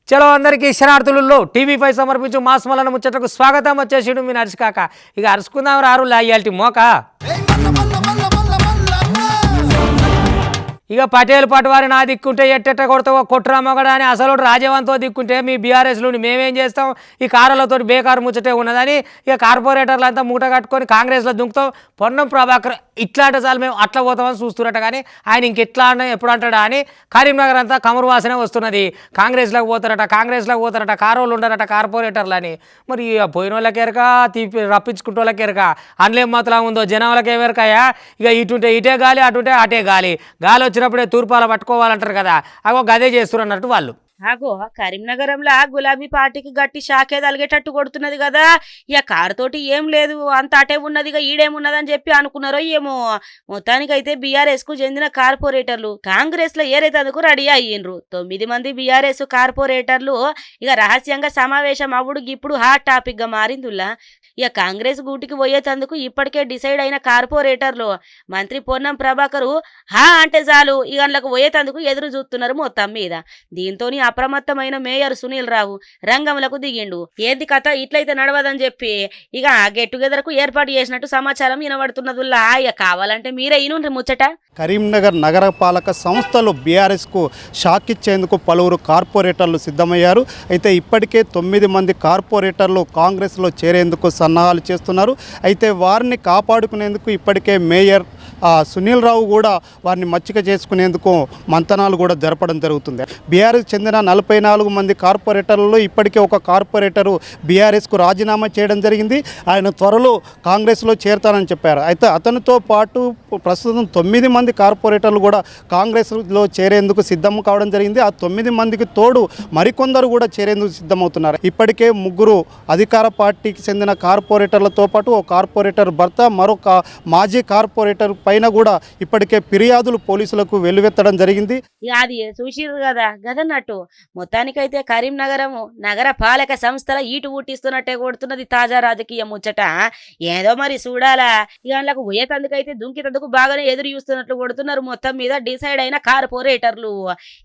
చలో అందరికీ శరణార్థులలో టీవీ5 సమర్పించు మాస్ మల్లన్న ముచ్చటకు స్వాగతం. వచ్చేసిడు మీ నర్సికాక. ఇక అరుచుకుందాం రారు లాయాల్టి మోక. ఇక పటేల్ పటవారి నా దిక్కుంటే ఎట్టెట్ట కొడతావో కొట్టురా మొగడా అని అసలు రాజవంతో దిక్కుంటే మీ బీఆర్ఎస్లోని మేమేం చేస్తాం, ఈ కారులతో బేకారు ముచ్చటే ఉన్నదని ఇక కార్పొరేటర్లు అంతా మూట కట్టుకొని కాంగ్రెస్లో దుంకుతాం. పొన్నం ప్రభాకర్ ఇట్లాంటి చాలు మేము అట్లా పోతామని చూస్తున్నట్ట, కానీ ఆయన ఇంకెట్లా ఎప్పుడు అంటాడా అని కరీంనగర్ అంతా కమరు వాసనే వస్తున్నది. కాంగ్రెస్లోకి పోతారట కారోళ్ళు ఉండరట కార్పొరేటర్లు అని. మరి పోయిన వాళ్ళకి ఎరక రప్పించుకుంటే వాళ్ళకి ఎరక అందులో మాత్రం ఉందో జనాలకి ఎవరికాయా. ఇక ఇటుంటే ఇటే గాలి, అటుంటే అటే గాలి వచ్చినప్పుడే తూర్పాల పట్టుకోవాలంటారు కదా, అగో గదే చేస్తున్నట్టు వాళ్ళు. ఆగో కరీంనగరంలో గులాబీ పార్టీకి గట్టి షాకే తలిగేటట్టు కొడుతున్నది కదా. ఇక కారుతోటి ఏం లేదు, అంత అటే ఉన్నది, ఇక ఈడేమున్నదని చెప్పి అనుకున్నారో ఏమో. మొత్తానికైతే బీఆర్ఎస్ కు చెందిన కార్పొరేటర్లు కాంగ్రెస్ లో ఏరేతందుకు రెడీ అయ్యిండ్రు. 9 మంది బీఆర్ఎస్ కార్పొరేటర్లు ఇక రహస్యంగా సమావేశం అవ్వడు ఇప్పుడు హాట్ టాపిక్ గా మారిందిలా. ఇక కాంగ్రెస్ గూటికి పోయేతందుకు ఇప్పటికే డిసైడ్ అయిన కార్పొరేటర్లు మంత్రి పొన్నం ప్రభాకరు హా అంటే చాలు ఇక అందులోకి పోయేతందుకు ఎదురు చూస్తున్నారు మొత్తం మీద. దీంతో అప్రమత్తమైన మేయర్ సునీల్ రావు రంగంలకు దిగిండు. ఏంది కథ ఇట్లయితే నడవదని చెప్పి ఇక గెట్ టుగెదర్ కు ఏర్పాటు చేసినట్టు సమాచారం వినబడుతున్నదిలా. ఇక కావాలంటే మీరే ఇనుండ్రి ముచ్చట. కరీంనగర్ నగరపాలక సంస్థలు బీఆర్ఎస్ కు షాక్ ఇచ్చేందుకు పలువురు కార్పొరేటర్లు సిద్ధమయ్యారు. అయితే ఇప్పటికే 9 మంది కార్పొరేటర్లు కాంగ్రెస్లో చేరేందుకు సన్నాహాలు చేస్తున్నారు. అయితే వారిని కాపాడుకునేందుకు ఇప్పటికే మేయర్ సునీల్ రావు కూడా వారిని మచ్చిక చేసుకునేందుకు మంతనాలు కూడా జరపడం జరుగుతుంది. బీఆర్ఎస్ చెందిన 44 మంది కార్పొరేటర్లలో ఇప్పటికే ఒక కార్పొరేటరు బీఆర్ఎస్కు రాజీనామా చేయడం జరిగింది. ఆయన త్వరలో కాంగ్రెస్లో చేరతానని చెప్పారు. అయితే అతనితో పాటు ప్రస్తుతం 9 మంది కార్పొరేటర్లు కూడా కాంగ్రెస్లో చేరేందుకు సిద్ధం కావడం జరిగింది. ఆ 9 మందికి తోడు మరికొందరు కూడా చేరేందుకు సిద్ధమవుతున్నారు. ఇప్పటికే 3 అధికార పార్టీకి చెందిన కార్పొరేటర్లతో పాటు ఓ కార్పొరేటర్ భర్త, మరొక మాజీ కార్పొరేటర్ పైన కూడా ఇప్పటికే ఫిర్యాదులు పోలీసులకు వెల్లువెత్తడం జరిగింది. అది చూసిర్రు కదా గదన్నట్టు. మొత్తానికైతే కరీంనగరము నగర పాలక సంస్థల ఈటు ఊటిస్తున్నట్టే కొడుతున్నది తాజా రాజకీయ ముచ్చట. ఏదో మరి చూడాలా. ఇక అందులోకి పోయేతందుకైతే దుంకితందుకు బాగానే ఎదురు చూస్తున్నట్లు కొడుతున్నారు మొత్తం మీద డిసైడ్ అయిన కార్పొరేటర్లు.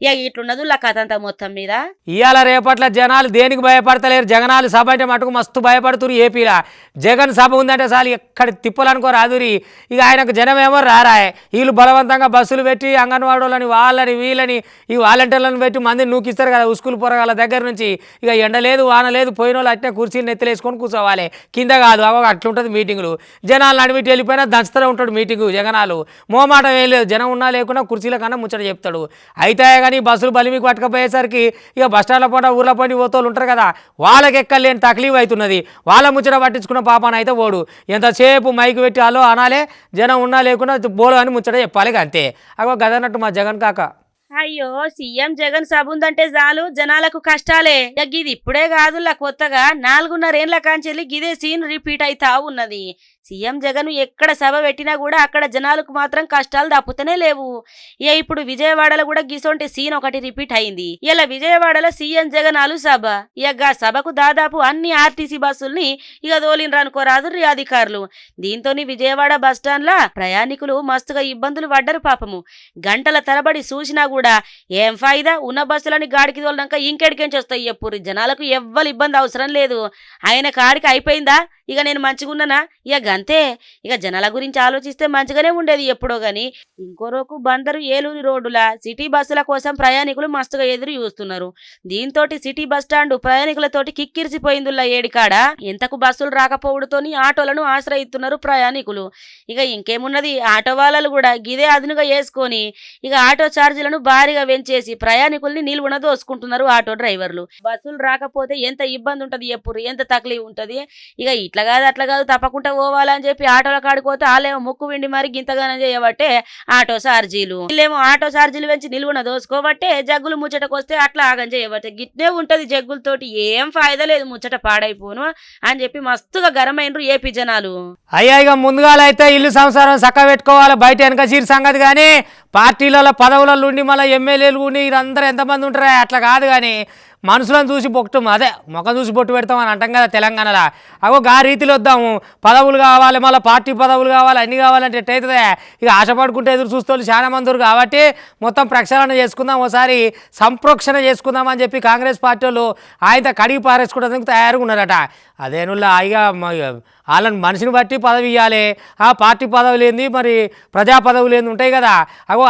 ఇక ఇట్లున్నది కథ అంతా మొత్తం మీద. ఇవాళ రేపట్ల జనాలు దేనికి భయపడతలేరు. జగనాలు సభ అంటే మటుకు మస్తు భయపడుతున్నారు. ఏపీలా జగన్ సభ ఉందంటే చాలు ఎక్కడ తిప్పలనుకో రాదురి. ఇక ఆయనకు జనమేమో రారాయే. వీళ్ళు బలవంతంగా బస్సులు పెట్టి అంగన్వాడోళ్ళని వాళ్ళని వీళ్ళని ఈ వాలంటీర్లను పెట్టి మందిని నూకిస్తారు కదా స్కూల్ పోరగాళ్ళ దగ్గర నుంచి. ఇక ఎండ లేదు వాన లేదు, పోయిన వాళ్ళు అట్నే కుర్చీని ఎత్తులేసుకొని కూర్చోవాలి, కింద కాదు. అవో అట్లుంటుంది మీటింగులు. జనాలు నడిమిటి వెళ్ళిపోయినా దంచుతూనే ఉంటాడు మీటింగు. జగనాలు మోమాటం ఏం లేదు, జనం ఉన్నా లేకున్నా కుర్చీల కన్నా ముచ్చట చెప్తాడు. అయితే కానీ బస్సులు బలిమికి పట్టుకపోయేసరికి ఇక బస్టాండ్ల పూట ఊర్ల పోయి పోతోళ్ళు ఉంటారు కదా, వాళ్ళకి ఎక్కలేని తక్లీఫ్ అవుతున్నది. వాళ్ళ ముచ్చట పట్టించుకున్న పాపాన అయితే ఓడు ఎంతసేపు మైకు పెట్టి అలో అనాలే, జనం ఉన్నా లేకున్నా బోలు అని ముచ్చట చెప్పాలి. అంతే. అగో గదన్నట్టు మా జగన్ కాక. అయ్యో సీఎం జగన్ సభ ఉందంటే చాలు జనాలకు కష్టాలే. ఇది ఇప్పుడే కాదులా, కొత్తగా 4.5 ఏళ్ల కాంచెల్లి గిదే సీన్ రిపీట్ అయితా ఉన్నది. సీఎం జగన్ ఎక్కడ సభ పెట్టినా కూడా అక్కడ జనాలకు మాత్రం కష్టాలు తప్పుతూనే లేవు. ఇప్పుడు విజయవాడలో కూడా గిసొంటి సీన్ ఒకటి రిపీట్ అయింది. ఇలా విజయవాడలో సీఎం జగన్ అలు సభ. ఇక సభకు దాదాపు అన్ని ఆర్టీసీ బస్సుల్ని ఇక దోలిండ్రు అనుకోరాదు అధికారులు. దీంతో విజయవాడ బస్టాండ్ల ప్రయాణికులు మస్తుగా ఇబ్బందులు పడ్డరు పాపము. గంటల తరబడి చూసినా కూడా ఏం ఫాయిదా, ఉన్న బస్సులని గాడికి తోలినాక ఇంకెడికేం చేస్తాయి ఎప్పుడు. జనాలకు ఎవ్వరు ఇబ్బంది అవసరం లేదు. ఆయన కాడికి అయిపోయిందా, ఇక నేను మంచిగా ఉన్నానా, ఇక అంతే. ఇక జనాల గురించి ఆలోచిస్తే మంచిగానే ఉండేది ఎప్పుడో గాని. ఇంకో రోజు బందరు ఏలూరు రోడ్డుల సిటీ బస్సుల కోసం ప్రయాణికులు మస్తుగా ఎదురు చూస్తున్నారు. దీంతో సిటీ బస్టాండ్ ప్రయాణికులతోటి కిక్కిరిసిపోయిందిలా. ఏడికాడ ఎంతకు బస్సులు రాకపోవడంతోని ఆటోలను ఆశ్రయిస్తున్నారు ప్రయాణికులు. ఇక ఇంకేమున్నది, ఆటో వాళ్ళు కూడా గిదే అదునుగా వేసుకొని ఇక ఆటో ఛార్జీలను భారీగా పెంచేసి ప్రయాణికుల్ని నిలువున దోసుకుంటున్నారు ఆటో డ్రైవర్లు. బస్సులు రాకపోతే ఎంత ఇబ్బంది ఉంటది ఎప్పుడు, ఎంత తక్లీఫ్ ఉంటది. ఇక ఇట్లా కాదు అట్లా కాదు తప్పకుండా పోవాలని చెప్పి ఆటోల కాడిపోతే వాళ్ళేమో ముక్కు విండి మరి గింతగానే చేయబట్టే ఆటో ఛార్జీలు, వీళ్ళేమో ఆటో ఛార్జీలు పెంచి నిలువున దోసుకోబట్టే జగ్గులు ముచ్చటకు వస్తే అట్లా ఆగం చేయబట్టే. గిట్నే ఉంటది జగ్గులతోటి, ఏం ఫాయిదా లేదు, ముచ్చట పాడైపోను అని చెప్పి మస్తుగా గరమైనరు ఏపీ జనాలు. అయ్యా ఇక ముందుగాలైతే ఇల్లు సంసారం చక్క పెట్టుకోవాలి, బయట వెనక చీర సంగతి. కానీ పార్టీలలో పదవులలో ఉండి మళ్ళీ ఎమ్మెల్యేలు ఉండి వీరందరూ ఎంతమంది ఉంటారా, అట్లా కాదు. కానీ మనుషులను చూసి పొట్టం అదే ముఖం చూసి పొట్టు పెడతాం అని అంటాం కదా తెలంగాణలో. గా రీతిలో వద్దాము, పదవులు కావాలి, మళ్ళీ పార్టీ పదవులు కావాలి, అన్నీ కావాలంటే ఎట్టయితుందే. ఇక ఆశపడుకుంటే ఎదురు చూస్తూ చాలా మంది కాబట్టి మొత్తం ప్రక్షాళన చేసుకుందాం, ఒకసారి సంప్రోక్షణ చేసుకుందాం అని చెప్పి కాంగ్రెస్ పార్టీ వాళ్ళు ఆయన కడిగి పారేసుకోవడానికి తయారుగా ఉన్నారట. అదేనుల్లా ఇక వాళ్ళని మనిషిని బట్టి పదవి ఇవ్వాలి. ఆ పార్టీ పదవులు ఏంది మరి ప్రజా పదవులు ఏంది ఉంటాయి కదా,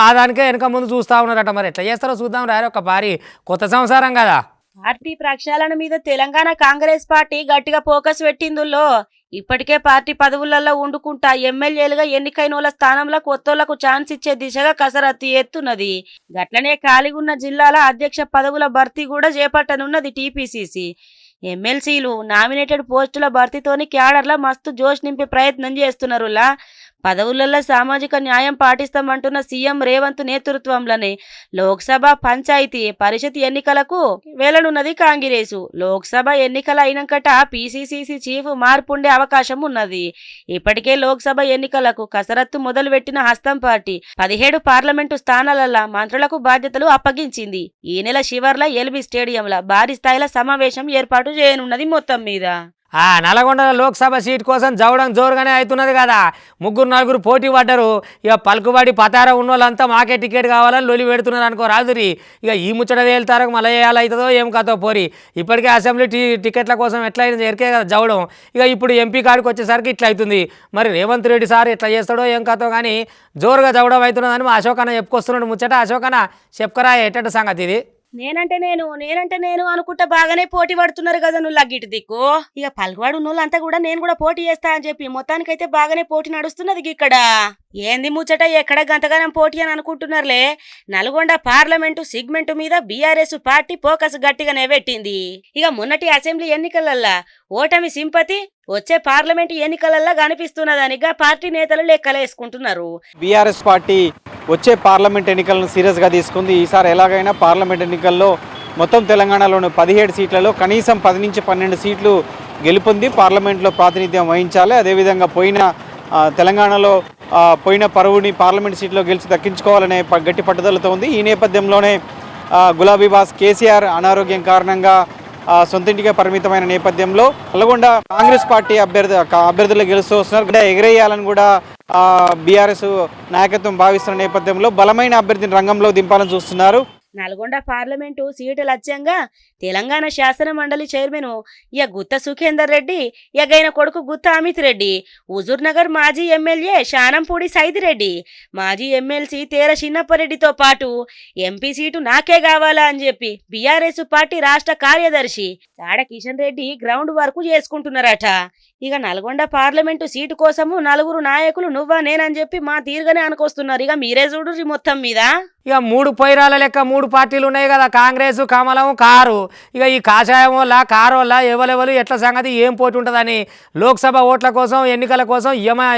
ఆ దానికే వెనక ముందు చూస్తూ ఉన్నారట. మరి ఎట్లా చేస్తారో చూద్దాం రారు, ఒక భారీ కొత్త సంసారం కదా. పార్టీ ప్రక్షాళన మీద తెలంగాణ కాంగ్రెస్ పార్టీ గట్టిగా ఫోకస్ పెట్టిందుల్లో ఇప్పటికే పార్టీ పదవులలో ఉండుకుంటా ఎమ్మెల్యేలుగా ఎన్నికైన వాళ్ళ స్థానంలో కొత్తోళ్లకు ఛాన్స్ ఇచ్చే దిశగా కసరత్తు ఎత్తున్నది. గట్లనే ఖాళీగున్న జిల్లాల అధ్యక్ష పదవుల భర్తీ కూడా చేపట్టనున్నది టీపీసీసీ. ఎమ్మెల్సీలు నామినేటెడ్ పోస్టుల భర్తీతోని క్యాడర్ల మస్తు జోష్ నింపే ప్రయత్నం చేస్తున్నారులా. పదవులలో సామాజిక న్యాయం పాటిస్తామంటున్న సీఎం రేవంత్ నేతృత్వంలోనే లోక్సభ, పంచాయతీ పరిషత్ ఎన్నికలకు వెళ్లనున్నది కాంగ్రెసు. లోక్సభ ఎన్నికలు అయినాకట పీసీసీ చీఫ్ మార్పుండే అవకాశం ఉన్నది. ఇప్పటికే లోక్సభ ఎన్నికలకు కసరత్తు మొదలుపెట్టిన హస్తం పార్టీ 17 పార్లమెంటు స్థానాలలో మంత్రులకు బాధ్యతలు అప్పగించింది. ఈ నెల చివర్ల ఎల్బీ స్టేడియంలో భారీ స్థాయిలో సమావేశం ఏర్పాటు చేయనున్నది. మొత్తం మీద నల్గొండ లోక్సభ సీట్ కోసం జవడం జోరుగానే అవుతున్నది కదా. 3-4 పోటీ పడ్డారు. ఇక పలుకుబడి పతారా ఉన్న వాళ్ళంతా మాకే టికెట్ కావాలని లొలి పెడుతున్నారు అనుకో రాజురి. ఇక ఈ ముచ్చట తేలుతారో మళ్ళీ అవుతుందో ఏం కథో పోరి. ఇప్పటికే అసెంబ్లీ టికెట్ల కోసం ఎట్లా అయింది ఎరికే కదా జవడం. ఇక ఇప్పుడు ఎంపీ కాడికి వచ్చేసరికి ఇట్లా అవుతుంది. మరి రేవంత్ రెడ్డి సార్ ఎట్లా చేస్తాడో ఏం కథో కానీ జోరుగా జవడం అవుతున్నదని మా అశోక్ అన్న చెప్పుకొస్తున్నాడు ముచ్చట. అశోక్ అన్న చెప్పుకరా ఎట్టంటే సంగతి ఇది. నేనంటే నేను అనుకుంటా బాగానే పోటీ పడుతున్నారు కదా నువ్వు లగ్గిటి దిక్కు. ఇక పలుకువాడు నువ్వులంతా కూడా నేను కూడా పోటీ చేస్తా అని చెప్పి మొత్తానికైతే బాగానే పోటీ నడుస్తున్నది ఇక్కడ. ఏంది ముచ్చట ఎక్కడ గంతగానం పోటీ అని అనుకుంటున్నారులే. నల్గొండ పార్లమెంటు సిగ్మెంట్ మీద బీఆర్ఎస్ పార్టీ ఫోకస్ గట్టిగానే పెట్టింది. ఇక మొన్నటి అసెంబ్లీ ఎన్నికలల్లా ఓటమి సింపతి వచ్చే పార్లమెంటు ఎన్నికలల్లా కనిపిస్తున్నదానిగా పార్టీ నేతలు లెక్కలేసుకుంటున్నారు. బీఆర్ఎస్ పార్టీ వచ్చే పార్లమెంట్ ఎన్నికలను సీరియస్గా తీసుకుంది. ఈసారి ఎలాగైనా పార్లమెంట్ ఎన్నికల్లో మొత్తం తెలంగాణలోని 17 సీట్లలో కనీసం 10 నుంచి 12 సీట్లు గెలుపొంది పార్లమెంట్లో ప్రాతినిధ్యం వహించాలి. అదేవిధంగా తెలంగాణలో పోయిన పరువుని పార్లమెంట్ సీట్లో గెలిచి దక్కించుకోవాలనే గట్టి పట్టుదలతో ఉంది. ఈ నేపథ్యంలోనే గులాబీ బాస్ కేసీఆర్ అనారోగ్యం కారణంగా సొంతింటికే పరిమితమైన నేపథ్యంలో నల్గొండ కాంగ్రెస్ పార్టీ అభ్యర్థులు గెలుస్తూ వస్తున్నారు. ఎగరేయాలని కూడా బీఆర్ఎస్ నాయకత్వం భావిస్తున్న నేపథ్యంలో బలమైన అభ్యర్థిని రంగంలో దింపాలని చూస్తున్నారు. నల్గొండ పార్లమెంటు సీటు లక్ష్యంగా తెలంగాణ శాసన మండలి చైర్మన్ ఇక గుత్త సుఖేందర్ రెడ్డి, ఇకైన కొడుకు గుత్త అమిత్ రెడ్డి, హుజూర్ నగర్ మాజీ ఎమ్మెల్యే శానంపూడి సైదిరెడ్డి, మాజీ ఎమ్మెల్సీ తేర చిన్నప్పరెడ్డితో పాటు ఎంపీ సీటు నాకే కావాలా అని చెప్పి బీఆర్ఎస్ పార్టీ రాష్ట్ర కార్యదర్శి తాడ కిషన్ రెడ్డి గ్రౌండ్ వర్క్ చేసుకుంటున్నారట. ఇక నల్గొండ పార్లమెంటు సీటు కోసము 4 నాయకులు నువ్వా నేనని చెప్పి మా తీరుగానే అనుకొస్తున్నారు. ఇక మీరే చూడు మొత్తం మీద. ఇక 3 పైరాల లెక్క 3 పార్టీలు ఉన్నాయి కదా, కాంగ్రెస్, కమలం, కారు. ఇక ఈ కాషాయం వల్ల కారు వల్ల ఎవరెవరు ఎట్ల సంగతి ఏం పోటీ ఉంటుందని లోక్సభ ఓట్ల కోసం ఎన్నికల కోసం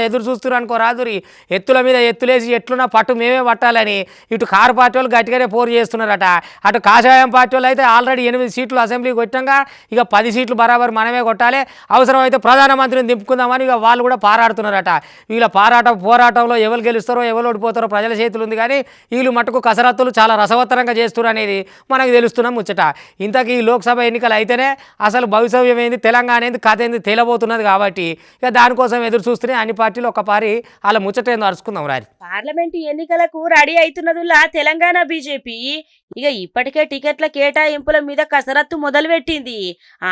ఎదురు చూస్తున్నారు అనుకో రాజురి. ఎత్తుల మీద ఎత్తులేసి ఎట్లున్నా పట్టు మేమే పట్టాలని ఇటు కారు పార్టీ వాళ్ళు గట్టిగానే పోరు చేస్తున్నారట. అటు కాషాయం పార్టీ వాళ్ళు అయితే ఆల్రెడీ 8 సీట్లు అసెంబ్లీకి కొట్టంగా ఇక 10 సీట్లు బరాబర్ మనమే కొట్టాలి, అవసరమైతే ప్రధానమంత్రిని దింపుకుందామని ఇక వాళ్ళు కూడా పారాడుతున్నారట. వీళ్ళ పోరాటంలో ఎవరు గెలుస్తారో ఎవరు ఓడిపోతారో ప్రజల చేతులు ఉంది. కానీ వీళ్ళు మటుకు కసరత్తులు చాలా రసవత్తరంగా చేస్తున్నారు అనేది మనకు తెలుస్తున్నాం ముచ్చట. ఇంతకీ లోక్సభ ఎన్నికలు అయితేనే అసలు భవిష్యత్యం ఏంది, తెలంగాణ ఏంది, కథ ఏంది తేలబోతున్నది. కాబట్టి ఇక దానికోసం ఎదురు చూస్తూనే అన్ని పార్టీలు ఒక పారి అలా ముచ్చట ఏందో అరుచుకుందాం రారి. పార్లమెంటు ఎన్నికలకు రెడీ అవుతున్నదిలా తెలంగాణ బీజేపీ. ఇక ఇప్పటికే టికెట్ల కేటాయింపుల మీద కసరత్తు మొదలుపెట్టింది.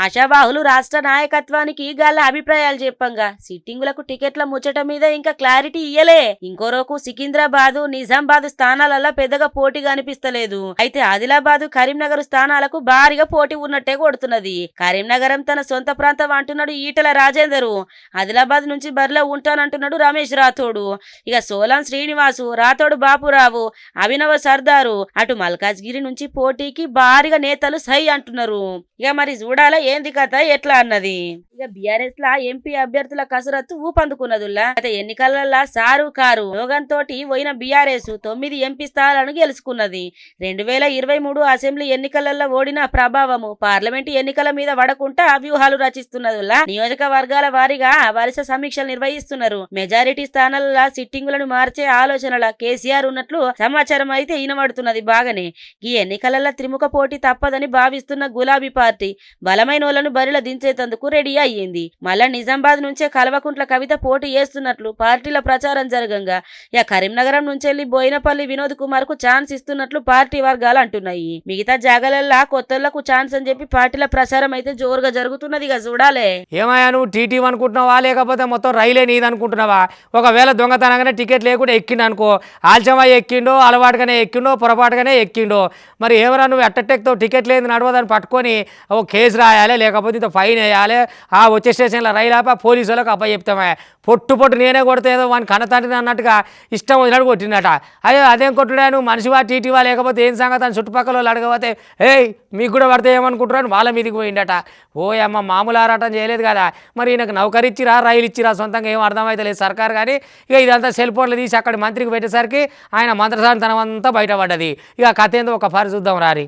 ఆశావాహులు రాష్ట్ర నాయకత్వానికి గల అభిప్రాయాలు చెప్పంగా సిట్టింగులకు టికెట్ల ముచ్చట మీద ఇంకా క్లారిటీ ఇయ్యలే. ఇంకోరోకు సికింద్రాబాదు, నిజామాబాద్ స్థానాలలో పెద్దగా పోటీ కనిపిస్తలేదు. అయితే ఆదిలాబాదు, కరీంనగర్ స్థానాలకు భారీగా పోటీ ఉన్నట్టే కొడుతున్నది. కరీంనగరం తన సొంత ప్రాంతం అంటున్నాడు ఈటల రాజేందరు. ఆదిలాబాద్ నుంచి బరిలో ఉంటానంటున్నాడు రమేష్ రాథోడు. ఇక సోలం శ్రీనివాసు, రాథోడు బాపురావు, అభినవ సర్దారు, అటు మల్కాజ్గిరి నుంచి పోటీకి భారీగా నేతలు సై అంటున్నారు. ఇక మరి చూడాలా ఏంది కథ ఎట్లా అన్నది. ఇక బీఆర్ఎస్ లా ఎంపీ అభ్యర్థుల కసరత్తు ఊపందుకున్నదిలా. గత ఎన్నికలలో సారు కారు యోగంతో పోయిన బీఆర్ఎస్ 9 ఎంపీ స్థానాలను గెలుచుకున్నది. 2023 అసెంబ్లీ ఎన్నికలలో ఓడిన ప్రభావము పార్లమెంటు ఎన్నికల మీద పడకుండా వ్యూహాలు రచిస్తున్నదిలా. నియోజకవర్గాల వారీగా వరుస సమీక్షలు నిర్వహిస్తున్నారు. మెజారిటీ స్థానాల సిట్టింగులను మార్చే ఆలోచనల కేసీఆర్ ఉన్నట్లు సమాచారం అయితే ఈనబడుతున్నది బాగానే. ఈ ఎన్నికలలో త్రిముఖ పోటీ తప్పదని భావిస్తున్న గులాబీ పార్టీ బలమైనోళ్లను బరిలో దించేతందుకు రెడీ అయ్యింది. మళ్ళా నిజామాబాద్ నుంచే కల్వకుంట్ల కవిత పోటీ చేస్తున్నట్లు పార్టీల ప్రచారం జరగంగా ఇక కరీంనగరం నుంచి బోయినపల్లి వినోద్ కుమార్ కు ఛాన్స్ ఇస్తున్నట్లు పార్టీ వర్గాలు అంటున్నాయి. మిగతా జాగాలల్లా కొత్తలకు ఛాన్స్ అని చెప్పి పార్టీల ప్రచారం అయితే జోరుగా జరుగుతున్నది. ఇక చూడాలే. ఏమయ్యా నువ్వు టీటీ అనుకుంటున్నావా లేకపోతే మొత్తం రైలే నీది అనుకుంటున్నావా? ఒకవేళ దొంగతనంగానే టికెట్ లేకుండా ఎక్కిండు అనుకో, ఆల్చమా ఎక్కిండో అలవాటుగానే ఎక్కిండో పొరపాటుగానే ఎక్కిండో, మరి ఏమరా నువ్వు ఎట్టెక్తో టికెట్ లేదు నడవదని పట్టుకొని ఓ కేసు రాయాలి, లేకపోతే ఇంత ఫైన్ వేయాలి, ఆ వచ్చే స్టేషన్లో రైలు ఆపి పోలీసు వాళ్ళకి అప్ప చెప్తామే. పొట్టు నేనే కొడితే ఏదో వాడిని కన్నతండ్రిని అన్నట్టుగా ఇష్టం వదిలాడు కొట్టినట. అయ్యో అదేం కొట్టుడా నువ్వు మనిషివా టీటీవా లేకపోతే ఏం సంగతి అని చుట్టుపక్కల వాళ్ళు అడగకపోతే ఏయ్ మీకు కూడా పడితే ఏమనుకుంటున్నాను వాళ్ళ మీదకి పోయిండట. ఓ అమ్మ మామూలు ఆరాటం చేయలేదు కదా. మరి ఈయనకు నౌకరు ఇచ్చిరా రైలు ఇచ్చిరా సొంతంగా ఏం అర్థమైతే లేదు సర్కారు. కానీ ఇక ఇదంతా సెల్ ఫోన్లు తీసి అక్కడ మంత్రికి పెట్టేసరికి ఆయన మంత్రసానితనం అంతా బయటపడ్డది. ఇక కథ ఏందో ఒక పారి చూద్దాం రారి.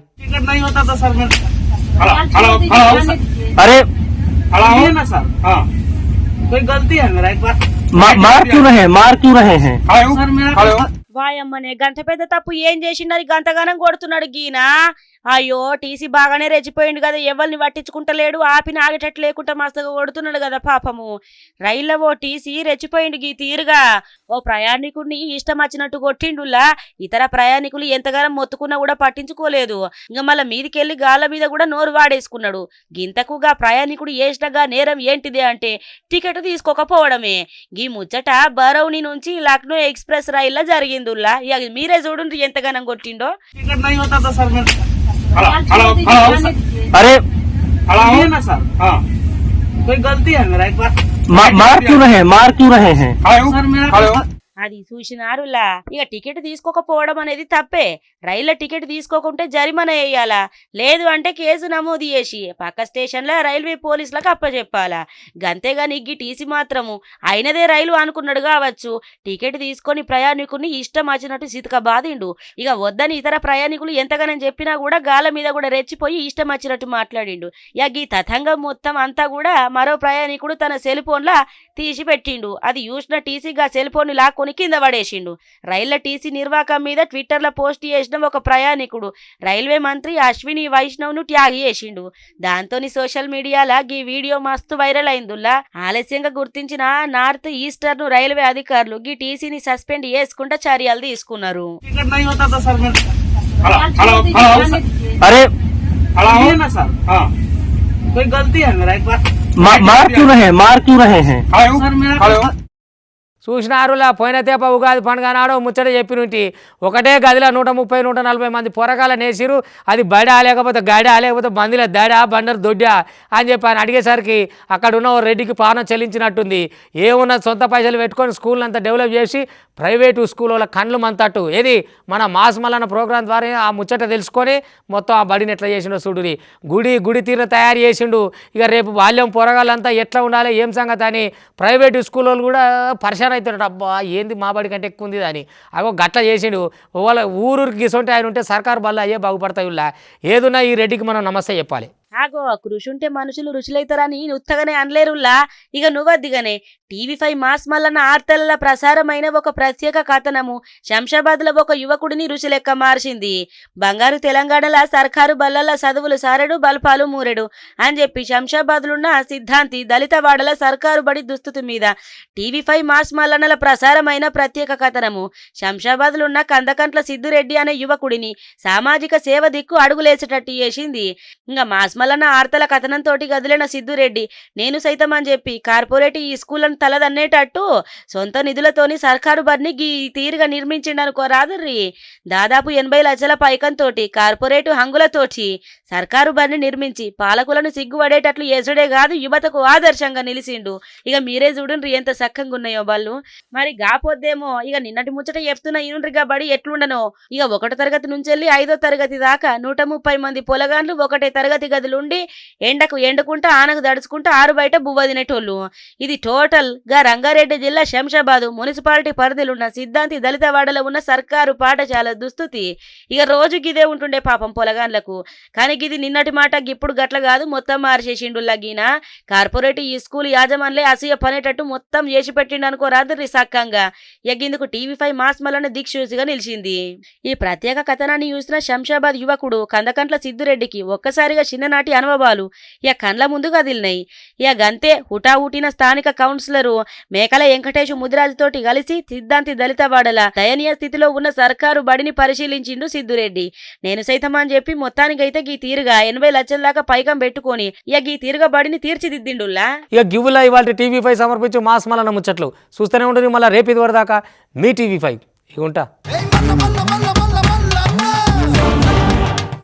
अरे सर हाँ कोई गलती है मेरा एक बार मार क्यों रहे हैं सर मेरा వాయమ్మనే గంట పెద్ద తప్పు ఏం చేసిండని గంతగానం కొడుతున్నాడు గీన. అయ్యో టీసీ బాగానే రెచ్చిపోయిండు కదా, ఎవరిని పట్టించుకుంటలేడు, ఆపిన ఆగేటట్టు లేకుండా మస్తుగా కొడుతున్నాడు కదా పాపము. రైల్లో ఓ టీసీ రెచ్చిపోయిండు గీ తీరుగా. ఓ ప్రయాణికుడిని ఇష్టం వచ్చినట్టు కొట్టిండులా. ఇతర ప్రయాణికులు ఎంతగానో మొత్తుకున్నా కూడా పట్టించుకోలేదు. ఇంకా మళ్ళీ మీదికెళ్ళి గాళ్ళ మీద కూడా నోరు వాడేసుకున్నాడు. గింతకుగా ప్రయాణికుడు ఏష్టగా నేరం ఏంటిది అంటే టికెట్ తీసుకోకపోవడమే. గీ ముచ్చట బరౌని నుంచి లక్నో ఎక్స్ప్రెస్ రైల్లో జరిగింది. మీరే చూడండి ఎంతగానం కొట్టిండో. टिकट नहीं होता था सर मेरा अरे सर हाँ कोई गलती है मेरा एक बार मार क्यों रहे हैं सर मेरा అది చూసినారులా. ఇక టికెట్ తీసుకోకపోవడం అనేది తప్పే. రైల్లో టికెట్ తీసుకోకుంటే జరిమానా వేయాలా, లేదు అంటే కేసు నమోదు చేసి పక్క స్టేషన్లో రైల్వే పోలీసులకు అప్పచెప్పాలా. గంతేగాని ఈ టీసీ మాత్రము అయినదే రైలు అనుకున్నాడు కావచ్చు. టికెట్ తీసుకొని ప్రయాణికుడిని ఇష్టం వచ్చినట్టు సితక బాధిండు. ఇక వద్దని ఇతర ప్రయాణికులు ఎంతగానో చెప్పినా కూడా గాల మీద కూడా రెచ్చిపోయి ఇష్టం వచ్చినట్టు మాట్లాడిండు. ఇక ఈ తతంగం మొత్తం అంతా కూడా మరో ప్రయాణికుడు తన సెల్ ఫోన్లా తీసి పెట్టిండు. అది చూసిన టీసీగా సెల్ ఫోన్ లాక్కొని కింద పడేసిండు. రైళ్ల టీసీ నిర్వాహకం మీద ట్విట్టర్లో పోస్ట్ చేసిన ఒక ప్రయాణికుడు రైల్వే మంత్రి అశ్విని వైష్ణవ్ ను ట్యాగ్ చేసిండు. దాంతో సోషల్ మీడియాలో ఈ వీడియో మస్తు వైరల్ అయిందుల్లా. ఆలస్యంగా గుర్తించిన నార్త్ ఈస్టర్న్ రైల్వే అధికారులు ఈ టీసీని సస్పెండ్ చేసుకుంటా చర్యలు తీసుకున్నారు. टिकट नहीं होता था सर मेरा अरे सर हाँ कोई गलती है मेरा एक बार मार क्यों रहे हैं सर मेरा చూసినారులా పోయిన తేప ఉగాది పండుగ నాడు ముచ్చట చెప్పినుంటి. ఒకటే గదిలో 130, 140 మంది పొరగాల నేసిరు. అది బడా లేకపోతే గడా లేకపోతే బందిలో దడా బండరు దొడ్డా అని చెప్పి ఆయన అడిగేసరికి అక్కడ ఉన్న ఓ రెడ్డికి పానం చెల్లించినట్టుంది. ఏమున్న సొంత పైసలు పెట్టుకొని స్కూల్ అంతా డెవలప్ చేసి ప్రైవేటు స్కూల్ వాళ్ళ కండ్లు మంతట్టు ఏది మన మాస్ మల్లన్న ప్రోగ్రాం ద్వారా ఆ ముచ్చట తెలుసుకొని మొత్తం ఆ బడిని ఎట్లా చేసిండో చూడురి. గుడి తీరు తయారు చేసిండు. ఇక రేపు బాల్యం పొరగాళ్ళంతా ఎట్లా ఉండాలి ఏం సంగతి అని ప్రైవేటు స్కూల్ వాళ్ళు కూడా పరిశాన్ అవుతున్నాడు. అబ్బా ఏంది మా బడి కంటే ఎక్కువ ఉంది అని అగో గట్ల చేసిండు. వాళ్ళ ఊరికి గిసొంటే ఆయన ఉంటే సర్కారు బల్ల అయ్యే బాగుపడతాయి. ఏదున్నా ఈ రెడ్డికి మనం నమస్తే చెప్పాలి. ఆగో కృషి ఉంటే మనుషులు రుచులైతారని ఉత్తగానే అనలేరులా. ఇక నువ్వద్దిగానే టీవీ5 మాస్ మల్లన్న ఆర్తెల్ల ప్రసారమైన ఒక ప్రత్యేక కథనము శంషాబాద్లో ఒక యువకుడిని రుచి లెక్క మార్చింది. బంగారు తెలంగాణలో సర్కారు బల్లల చదువులు సారెడు బల్పాలు మూరెడు అని చెప్పి శంషాబాద్లున్న సిద్ధాంతి దళిత వాడల సర్కారు బడి దుస్థితి మీద టీవీ5 మాస్ మల్లన్నల ప్రసారమైన ప్రత్యేక కథనము శంషాబాద్లున్న కందకంట్ల సిద్దురెడ్డి అనే యువకుడిని సామాజిక సేవ దిక్కు అడుగులేసేటట్టు చేసింది. ఇంకా మాస్ మల్లన్న ఆర్తల కథనంతో గదిలిన సిద్దురెడ్డి నేను సైతం అని చెప్పి కార్పొరేట్ ఈ స్కూళ్లను తలదన్నేటట్టు సొంత నిధులతోని సర్కారు బడిని గీ తీరుగా నిర్మించిండనుకోరాదుర్రి. దాదాపు 80 లక్షల పైకంతో కార్పొరేటు హంగులతోటి సర్కారు బడిని నిర్మించి పాలకులను సిగ్గుపడేటట్లు చేసుడే కాదు యువతకు ఆదర్శంగా నిలిచిండు. ఇక మీరే చూడండి ఎంత చక్కగా ఉన్నాయో బళ్ళు. మరి గాపోద్దేమో ఇక నిన్నటి ముచ్చట చెప్తున్న ఈనుండ్రిగా బడి ఎట్లుండనో. ఇక 1వ తరగతి నుంచి 5వ తరగతి దాకా 130 మంది పొలగాండ్లు ఒకటే తరగతి గదిలో ఉండి ఎండకు ఎండుకుంటా ఆనకు దడుచుకుంటా ఆరు బయట బువ్వ తినేటోళ్ళు. ఇది టోటల్ గా రంగారెడ్డి జిల్లా శంషాబాద్ మున్సిపాలిటీ పరిధిలున్న సిద్ధాంతి దళితవాడలో ఉన్న సర్కారు పాఠశాల దుస్థితి. ఇక రోజు గిదే ఉంటుండే పాపం పొలగాన్లకు. కానీ గిది నిన్నటి మాట ఇప్పుడు గట్ల కాదు, మొత్తం మార్చేసిండు లగ్గీన. కార్పొరేట్ ఈ స్కూల్ యాజమాన్లే అసూయ పనేటట్టు మొత్తం చేసి పెట్టిండు అనుకో రాత్రి సక్కంగా. ఎగ్గిందుకు టీవీ5 మాస్మలన్న దిక్సూచిగా నిలిచింది. ఈ ప్రత్యేక కథనాన్ని చూసిన శంషాబాద్ యువకుడు కందకంట్ల సిద్దురెడ్డికి ఒక్కసారిగా చిన్ననాటి అనుభవాలు ఇక కండ్ల ముందు కదిలినాయి. ఇక గంతే హుటాహుటిన స్థానిక కౌన్సిలరు మేకల వెంకటేష్ ముదిరాజుతోటి కలిసి సిద్ధాంతి దళితవాడల దయనీయ స్థితిలో ఉన్న సర్కారు బడిని పరిశీలించిండు సిద్దురెడ్డి. నేను సైతం అని చెప్పి మొత్తానికైతే గీ తీరుగా 80 లక్షల దాకా పైకం పెట్టుకొని ఇక గీ తీరుగా బడిని తీర్చిదిద్దిండుల్లా. ఇక గివ్వులా ఇవాళ టీవీ5 సమర్పించు మాస్మలన్న ముచ్చట్లు చూస్తూనే ఉంటుంది. మళ్ళీ రేపు ఇది వరదాకా మీ టీవీ5 ఇక ఉంటా.